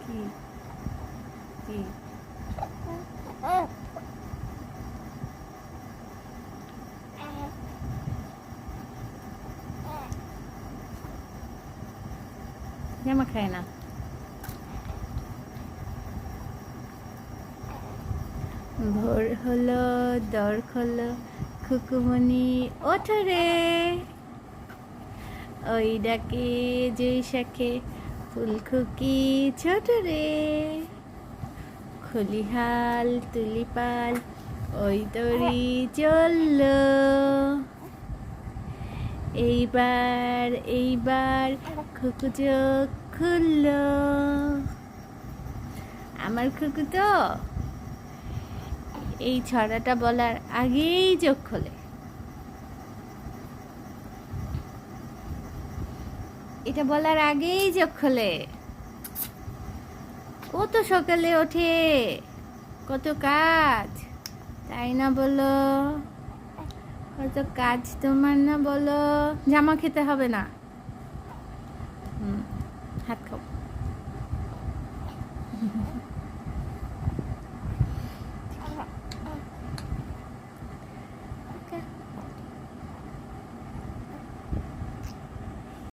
কি কি জামা খায় না। ভোর হলো দর হলো খুকুমনি ওঠো রে, ওই ডাকে যেই শাখে ফুলখুকি ছোট রে, খলিহাল তুলিপাল ওই তরি চললো, এইবার এইবার খুকু চোখ খুললো। আমার খুকু তো এই ছড়াটা বলার আগেই চোখ খোলে। এটা বলার আগেই চোখ খোলে। কত সকালে ওঠে, কত কাজ, তাই না বলো? কত কাজ তোমার না বলো? জামা খেতে হবে না, হাত খাও।